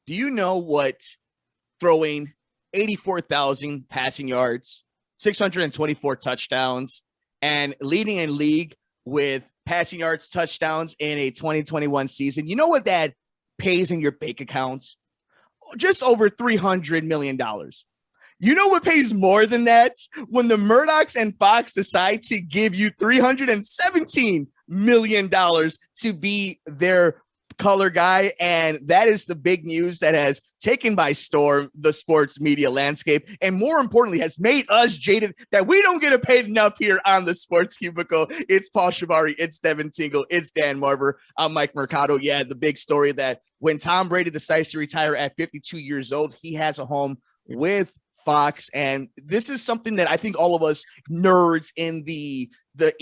Do you know what throwing 84,000 passing yards, 624 touchdowns, and leading in league with passing yards, touchdowns in a 2021 season, you know what that pays in your bank accounts? Just over $300 million. You know what pays more than that? When the Murdochs and Fox decide to give you $317 million to be their color guy. And that is the big news that has taken by storm the sports media landscape. And more importantly, has made us jaded that we don't get paid enough here on the Sports Cubicle. It's Paul Chivari. It's Devin Tingle. It's Dan Marver. I'm Mike Mercado. Yeah, the big story that when Tom Brady decides to retire at 52 years old, he has a home with Fox. And this is something that I think all of us nerds in the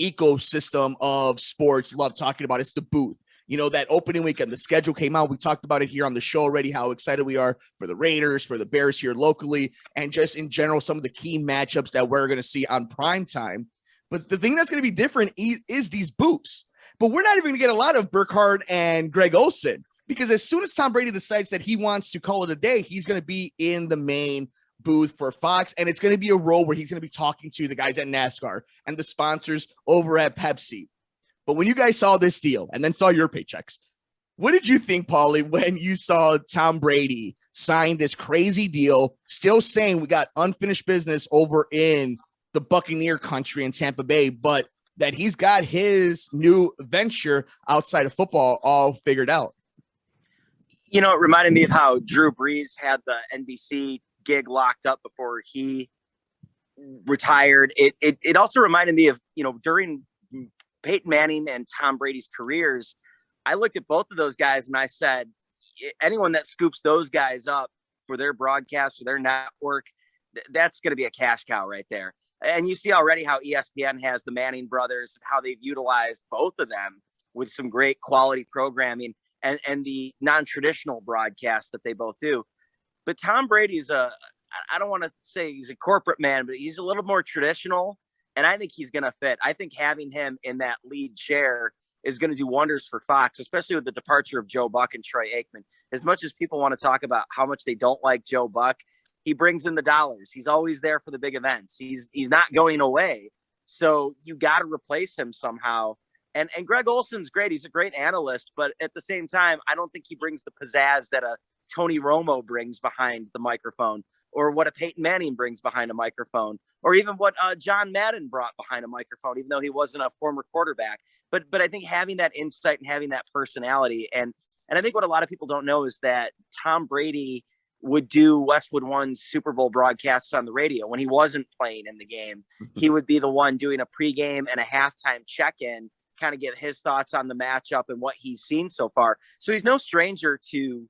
ecosystem of sports love talking about. It's the booth. You know, that opening weekend, the schedule came out. We talked about it here on the show already, how excited we are for the Raiders, for the Bears here locally, and just in general, some of the key matchups that we're going to see on prime time. But the thing that's going to be different is these booths. But we're not even going to get a lot of Burkhardt and Greg Olsen, because as soon as Tom Brady decides that he wants to call it a day, he's going to be in the main booth for Fox, and it's going to be a role where he's going to be talking to the guys at NASCAR and the sponsors over at Pepsi. But when you guys saw this deal and then saw your paychecks, what did you think, Paulie, when you saw Tom Brady sign this crazy deal, still saying we got unfinished business over in the Buccaneer country in Tampa Bay, but that he's got his new venture outside of football all figured out? You know, it reminded me of how Drew Brees had the NBC gig locked up before he retired. It also reminded me of, you know, during Peyton Manning and Tom Brady's careers, I looked at both of those guys and I said, anyone that scoops those guys up for their broadcast, for their network, that's going to be a cash cow right there. And you see already how ESPN has the Manning brothers, how they've utilized both of them with some great quality programming and the non-traditional broadcasts that they both do. But Tom Brady's I don't want to say he's a corporate man, but he's a little more traditional. And I think he's going to fit. I think having him in that lead chair is going to do wonders for Fox, especially with the departure of Joe Buck and Troy Aikman. As much as people want to talk about how much they don't like Joe Buck, he brings in the dollars. He's always there for the big events. He's not going away. So you got to replace him somehow. And Greg Olson's great. He's a great analyst. But at the same time, I don't think he brings the pizzazz that a Tony Romo brings behind the microphone, or what a Peyton Manning brings behind a microphone, or even what John Madden brought behind a microphone, even though he wasn't a former quarterback. But I think having that insight and having that personality, and I think what a lot of people don't know is that Tom Brady would do Westwood One's Super Bowl broadcasts on the radio when he wasn't playing in the game. He would be the one doing a pregame and a halftime check-in, kind of get his thoughts on the matchup and what he's seen so far. So he's no stranger to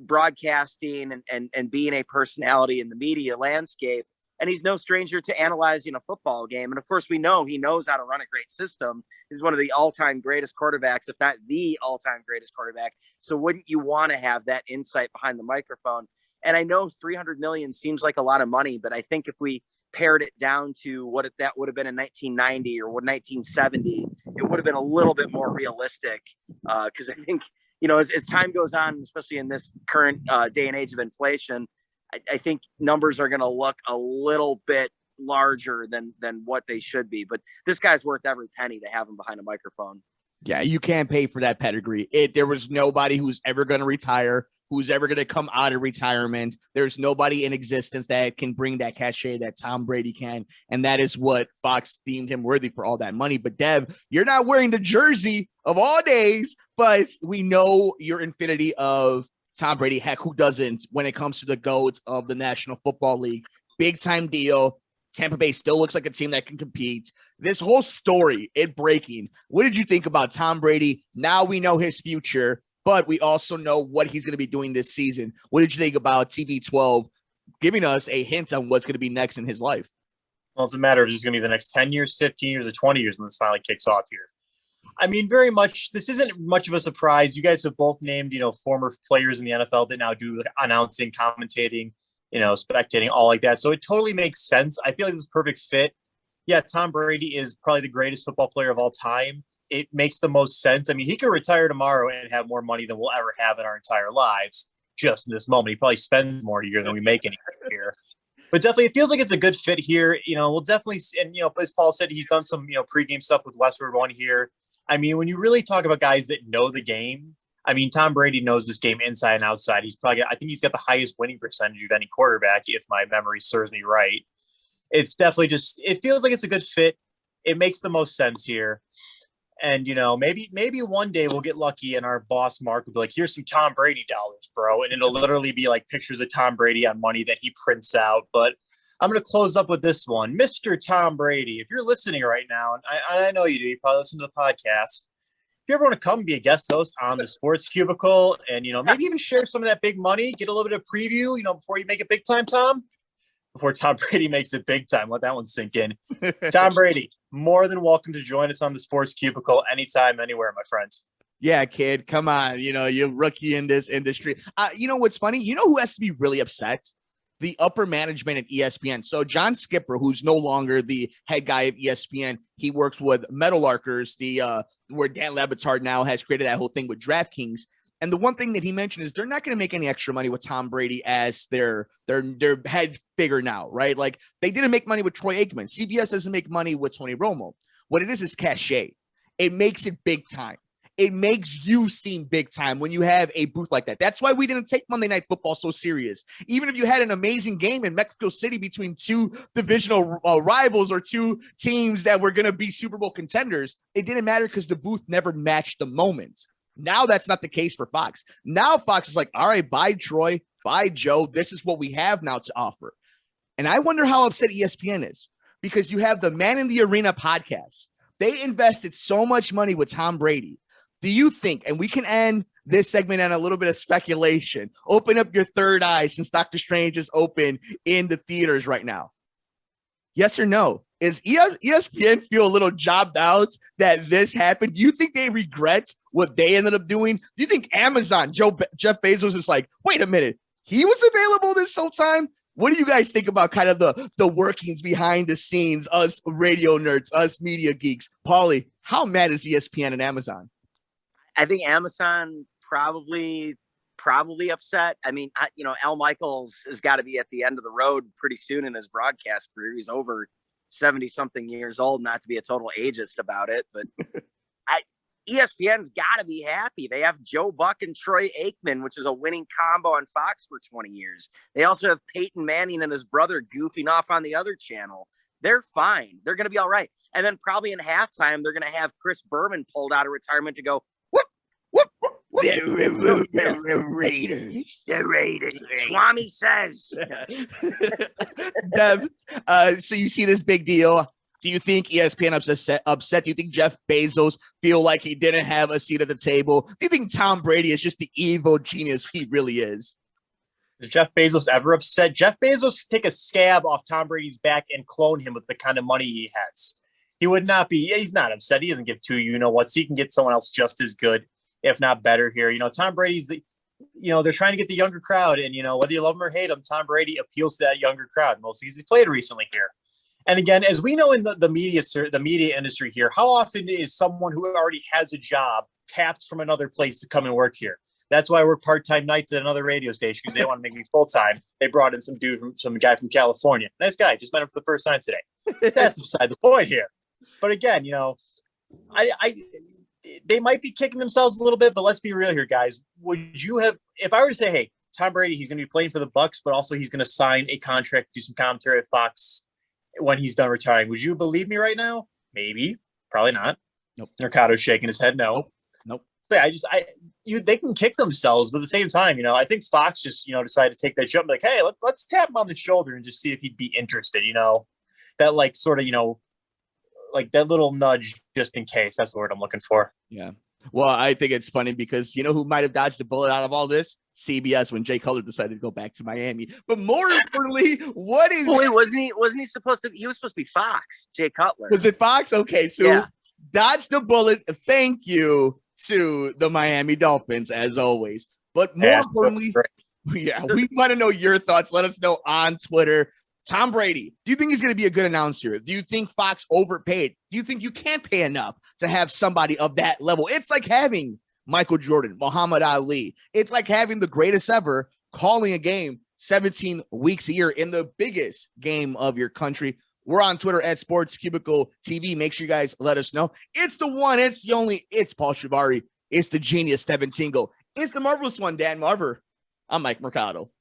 broadcasting and being a personality in the media landscape. And he's no stranger to analyzing a football game. And of course, we know he knows how to run a great system. He's one of the all-time greatest quarterbacks, if not the all-time greatest quarterback. So wouldn't you want to have that insight behind the microphone? And I know $300 million seems like a lot of money, but I think if we pared it down to what that would have been in 1990 or 1970, it would have been a little bit more realistic. Because I think, you know, as time goes on, especially in this current day and age of inflation, I think numbers are going to look a little bit larger than what they should be. But this guy's worth every penny to have him behind a microphone. Yeah, you can't pay for that pedigree. There was nobody who's ever going to retire, who's ever going to come out of retirement. There's nobody in existence that can bring that cachet that Tom Brady can. And that is what Fox deemed him worthy for all that money. But Dev, you're not wearing the jersey of all days, but we know your infinity of Tom Brady. Heck, who doesn't when it comes to the GOAT of the National Football League? Big time deal. Tampa Bay still looks like a team that can compete. This whole story, it breaking. What did you think about Tom Brady? Now we know his future, but we also know what he's going to be doing this season. What did you think about TB12 giving us a hint on what's going to be next in his life? Well, it's a matter of it's going to be the next 10 years, 15 years, or 20 years when this finally kicks off here. I mean, very much, this isn't much of a surprise. You guys have both named, former players in the NFL that now do announcing, commentating, spectating, all like that. So it totally makes sense. I feel like this is a perfect fit. Yeah, Tom Brady is probably the greatest football player of all time. It makes the most sense. I mean, he could retire tomorrow and have more money than we'll ever have in our entire lives. just in this moment. He probably spends more a year than we make any year. But definitely, it feels like it's a good fit here. We'll definitely, and as Paul said, he's done some pregame stuff with Westward One here. I mean, when you really talk about guys that know the game, I mean, Tom Brady knows this game inside and outside. I think he's got the highest winning percentage of any quarterback, if my memory serves me right. It's definitely it feels like it's a good fit. It makes the most sense here. And, maybe one day we'll get lucky and our boss, Mark, will be like, here's some Tom Brady dollars, bro. And it'll literally be like pictures of Tom Brady on money that he prints out. But I'm going to close up with this one. Mr. Tom Brady, if you're listening right now, and I know you do, you probably listen to the podcast. If you ever want to come be a guest host on the Sports Cubicle and, maybe even share some of that big money, get a little bit of preview, before you make it big time, Tom. Before Tom Brady makes it big time. Let that one sink in. Tom Brady, more than welcome to join us on the Sports Cubicle anytime, anywhere, my friends. Yeah, kid, come on. You're rookie in this industry. What's funny? Who has to be really upset? The upper management at ESPN. So John Skipper, who's no longer the head guy of ESPN, he works with Meadowlarkers, where Dan Le Batard now has created that whole thing with DraftKings. And the one thing that he mentioned is they're not going to make any extra money with Tom Brady as their head figure now, right? Like they didn't make money with Troy Aikman. CBS doesn't make money with Tony Romo. What it is cachet. It makes it big time. It makes you seem big time when you have a booth like that. That's why we didn't take Monday Night Football so serious. Even if you had an amazing game in Mexico City between two divisional rivals or two teams that were going to be Super Bowl contenders, it didn't matter because the booth never matched the moment. Now that's not the case for Fox. Now Fox is like, all right, bye, Troy, bye, Joe. This is what we have now to offer. And I wonder how upset ESPN is because you have the Man in the Arena podcast. They invested so much money with Tom Brady. Do you think, and we can end this segment on a little bit of speculation, open up your third eye since Doctor Strange is open in the theaters right now? Yes or no? Is ESPN feel a little jobbed out that this happened? Do you think they regret what they ended up doing? Do you think Amazon, Jeff Bezos is like, wait a minute, he was available this whole time? What do you guys think about kind of the workings behind the scenes, us radio nerds, us media geeks? Paulie, how mad is ESPN and Amazon? I think Amazon probably upset. I mean, Al Michaels has got to be at the end of the road pretty soon in his broadcast career. He's over 70-something years old, not to be a total ageist about it, but ESPN's got to be happy. They have Joe Buck and Troy Aikman, which is a winning combo on Fox for 20 years. They also have Peyton Manning and his brother goofing off on the other channel. They're fine. They're going to be all right. And then probably in halftime, they're going to have Chris Berman pulled out of retirement to go, whoop, whoop, whoop, whoop. The Raiders. The Raiders. Swami says. Dev, so you see this big deal. Do you think ESPN upset? Do you think Jeff Bezos feel like he didn't have a seat at the table? Do you think Tom Brady is just the evil genius he really is? Is Jeff Bezos ever upset? Jeff Bezos take a scab off Tom Brady's back and clone him with the kind of money he has. He would not be. He's not upset. He doesn't give two you-know-whats. He can get someone else just as good, if not better here. Tom Brady's they're trying to get the younger crowd. And, whether you love him or hate him, Tom Brady appeals to that younger crowd, mostly because he played recently here. And again, as we know in the media industry here, how often is someone who already has a job tapped from another place to come and work here? That's why I work part-time nights at another radio station, because they want to make me full-time. They brought in some guy from California. Nice guy. Just met him for the first time today. That's beside the point here. But again, they might be kicking themselves a little bit, but let's be real here, guys. Would you have, if I were to say, hey, Tom Brady, he's going to be playing for the Bucs, but also he's going to sign a contract, do some commentary at Fox when he's done retiring, would you believe me right now? Maybe, probably not. Nope. Mercado's shaking his head. No. Nope. But they can kick themselves, but at the same time, I think Fox just, decided to take that jump. Like, hey, let's tap him on the shoulder and just see if he'd be interested. That like sort of, like that little nudge just in case. That's the word I'm looking for. Yeah. Well, I think it's funny because who might have dodged a bullet out of all this? CBS, when Jay Cutler decided to go back to Miami. But more importantly, wasn't he supposed to? He was supposed to be Fox. Jay Cutler. Was it Fox? Okay, so yeah. Dodged a bullet. Thank you to the Miami Dolphins as always. But more importantly, we want to know your thoughts. Let us know on Twitter. Tom Brady, do you think he's going to be a good announcer? Do you think Fox overpaid? Do you think you can't pay enough to have somebody of that level? It's like having Michael Jordan, Muhammad Ali. It's like having the greatest ever calling a game 17 weeks a year in the biggest game of your country. We're on Twitter at Sports Cubicle TV. Make sure you guys let us know. It's the one, it's the only, it's Paul Chivari. It's the genius, Devin Tingle. It's the marvelous one, Dan Marver. I'm Mike Mercado.